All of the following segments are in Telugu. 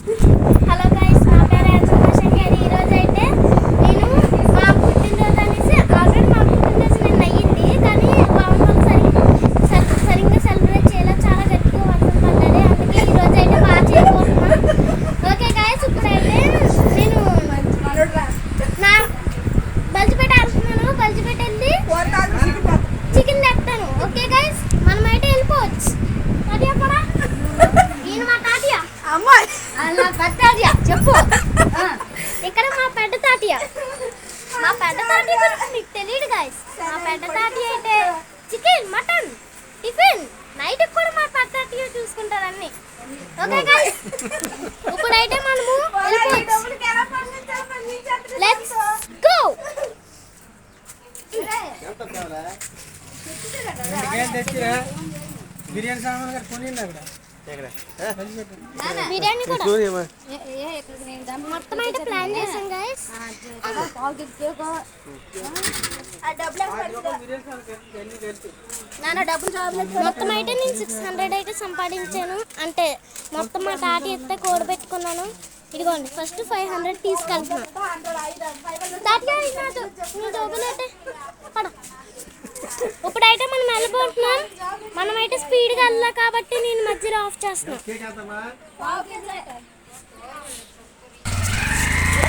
హలో గైస్, నా పేరు శంకర్. ఈరోజు అయితే నేను మా పుట్టినరోజు అనేసి ఆల్రెడీ మా పుట్టినరోజు నిన్న అయ్యింది, కానీ మా అమ్మ సరిగ్గా సెలబ్రేట్ చేయలేదు. చాలా గట్టిగా వర్షం పడ్డది, అందుకే ఈరోజు అయితే బాగా చేయబోతున్నాం. ఓకే గైస్, ఇప్పుడైతే నేను నా బల్జిపేట వెళ్తున్నాను. బల్జిపేట వెళ్ళి చికెన్ తెస్తాను. ఓకే గైస్, మనమైతే వెళ్ళిపోవచ్చు. తాతయ్య కూడా ఈయన మా తాతయ్య. అమ్మాయి తాతయ్య చెప్పు. ఇక్కడ మా పెద్ద తాతయ్య. మా పెద్ద తాతయ్య గురించి మీకు తెలియదు గైస్. మా పెద్ద తాతయ్య అయితే చికెన్, మటన్, టిఫిన్, నైట్ కూడా మా పెద్ద తాతయ్య చూసుకుంటారు అన్ని. ఓకే గైస్, ఇప్పుడైతే మనము లెట్స్ గో. బిర్యానీ సామాన్ బిర్యానీ కూడా మొత్తం అయితే ప్లాన్ చేసాం గైస్. మొత్తం అయితే నేను 600 అయితే సంపాదించాను. అంటే మొత్తం మా తాటి ఎత్తే కూడబెట్టుకున్నాను. ఇదిగోండి, ఫస్ట్ 500 తీసుకెళ్తున్నాను. ఇప్పుడైతే మనం వెళ్ళిపోతున్నాం. మనమైతే స్పీడ్గా వెళ్ళాలి కాబట్టి నేను మధ్యలో ఆఫ్ చేస్తున్నాను.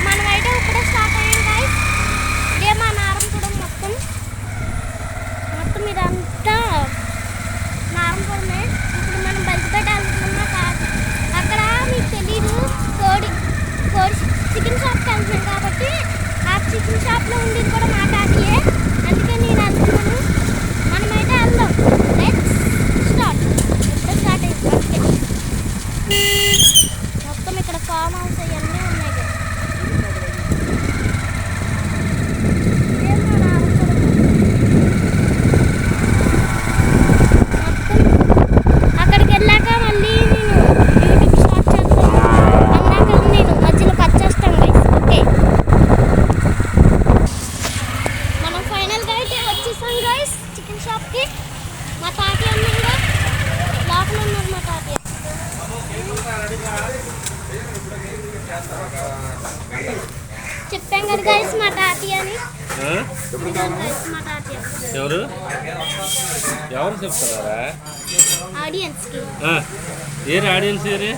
మనమైతే ఇప్పుడే స్టార్ట్ అయ్యాం గైస్. ఇదే మా నారంపురం. మొత్తం ఇదంతా నారంపురమే. ఇప్పుడు మనం బల్జిపేట వెళ్తున్నాం కాదు. అక్కడ మీకు తెలీదు, కోడి చికెన్ షాప్కి వెళ్తున్నాం కాబట్టి ఆ చికెన్ షాప్లో ఉండేది కూడా మా తాతయ్యే. అందుకే నేను వెళ్తున్నాను. మనమైతే వెళ్దాం. Let's start. ఇప్పుడు స్టార్ట్ అయింది. మొత్తం ఇక్కడ ఫామ్ హౌస్ అవన్నీ ఉన్నాయి కదా. అక్కడికి వెళ్ళాక మళ్ళీ నేను యూట్యూబ్ స్టార్ట్ చేస్తాను. అన్నాక నేను మధ్యలో కట్ చేస్తాను గైస్. ఓకే, మనం ఫైనల్గా అయితే వచ్చేసాం గైస్ చికెన్ షాప్కి. మా తాతయ్య అన్నంగా లోపల ఉన్నారు. మా తాతయ్య చెప్పాం కదా గైస్ మా తాతయ్య అని. మా తాతయ్య ఎవరు చెప్తున్నారా? ఆడియన్స్కి. ఏరి ఆడియన్స్ ఏరి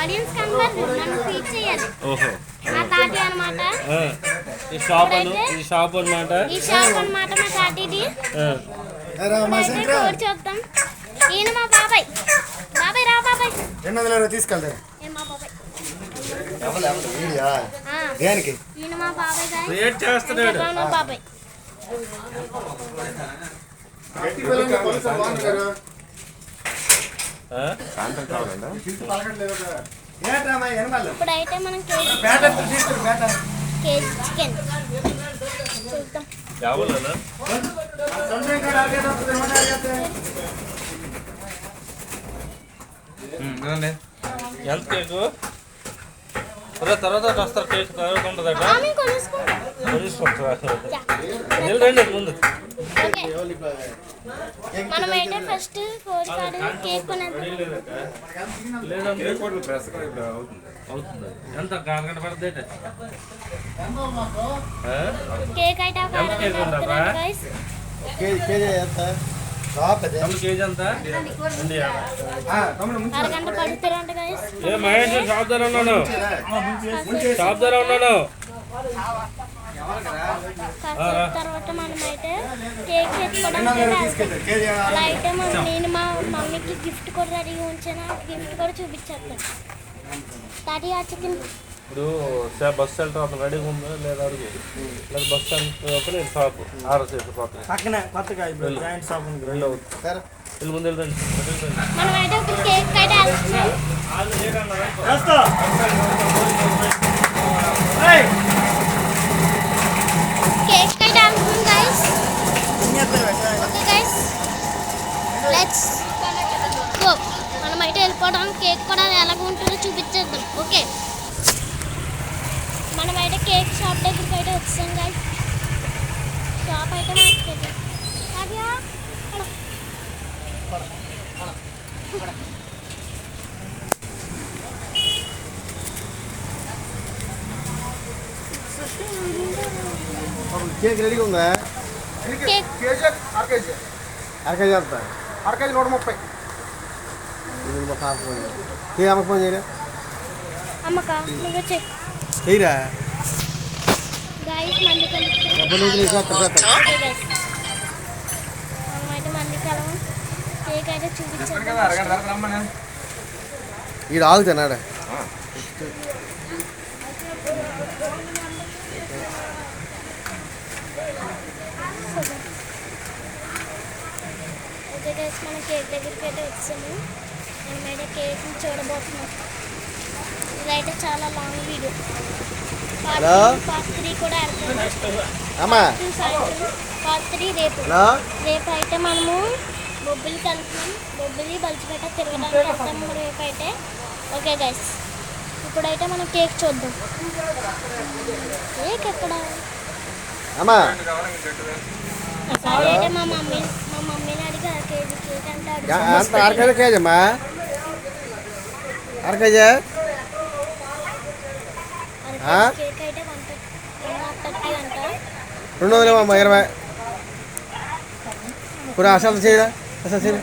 ఆడియన్స్ కనబడరు, నన్ను ఫీడ్ చేయాలి. ఓహో, మా తాతయ్య అనమాట. ఈ షాప్ అనమాట. ఈ షాప్ అనమాట మా తాతయ్యది. కోడి చూద్దాం. ఈయన మా బాబాయ్. బాబాయ్ రా బాబాయ్. 200 తీసుకెళ్తారు. మా బాబాయ్. దేనికి ఈయన మా బాబాయ్ గారు. వెయిట్ చేస్తున్నాడు. మా బాబాయ్. ఇప్పుడైతే మనం కేజీ చికెన్ చూద్దాం. ఎంత కేకు? తర్వాత వస్తారు. కేక్ తర్వాత ఉంటుందట. రండి ముందు. మనమైతే ఫస్ట్ కేక్ అవుతుంది. ఎంత గంట పడుతుంది? కేక్ అయితే కేజీ ఎంత? అరగంట పడుతారంట గైస్. ఏ మహేష్, షాప్ దగ్గర ఉన్నాను. తర్వాత మనమైతే కేక్ తెచ్చుకోవడానికి అలా అయితే నేను మా మమ్మీకి గిఫ్ట్ కూడా రెడీగా ఉంచాను. గిఫ్ట్ కూడా చూపించేస్తాను. తాటి ఆ చికెన్ ఇప్పుడు బస్ సెంటర్ రెడీగా ఉందా లేదా అడుగు. లేదా బస్ సెంటర్ నేను షాప్ ఆర్ఎస్ఎస్ పక్కన కొత్తగా జాయింట్ షాప్ ఉంది. ముందు వెళ్ళండి. మనమైతే ఇప్పుడు కేక్ అయితే వెళ్తున్నాం. కేక్ అయితే వెళ్తున్నాం guys. Okay guys, let's go. మనమైతే వెళ్ళిపోవడం. కేక్ కూడా ఎలాగ ఉంటుందో చూపించేద్దాం. ఓకే, మనమైతే కేక్ షాప్ దగ్గరికి అయితే వచ్చాం గైస్. షాప్ అయితే మనకి కేక్ రెడీగా ఉందా? కేక్ కేజీ అరకేజీ ఎంత? అరకేజీ 130. కేక్ అమ్మకి ఫోన్ చేయరా? అమ్మక నువ్వు చెయ్యి చేయరా? గాయస్ మంది అయితే మంది కలం కేక్ అయితే చూపించాను. ఈడ ఆగుతున్నాడా? ఓకే గైస్ మనం కేక్ దగ్గరికి అయితే వచ్చాము. మనమైతే కేక్ని చూడబోతున్నాం. ఇదైతే చాలా లాంగ్ వీడియో. పార్ట్ 3 కూడా ఆడుతుంది. సాయంత్రం పార్ట్ 3 రేపు అయితే మనము బొబ్బిలి కలుపుతాం. బొబ్బిలి బలిచిపెట్ట తిరగడానికి వెళ్తాము రేపు అయితే. ఓకే గైస్ ఇప్పుడైతే మనం కేక్ చూద్దాం. కేక్ ఎక్కడ? అయితే మా మమ్మీని అడిగి కేజీ కేక్ అంటే అరకేజీ కేజీ అమ్మా? అరకేజీ కేక్ అయితే 130 అంట. 200 20. ఇప్పుడు అసలు చేయరా? అసలు చేయరా?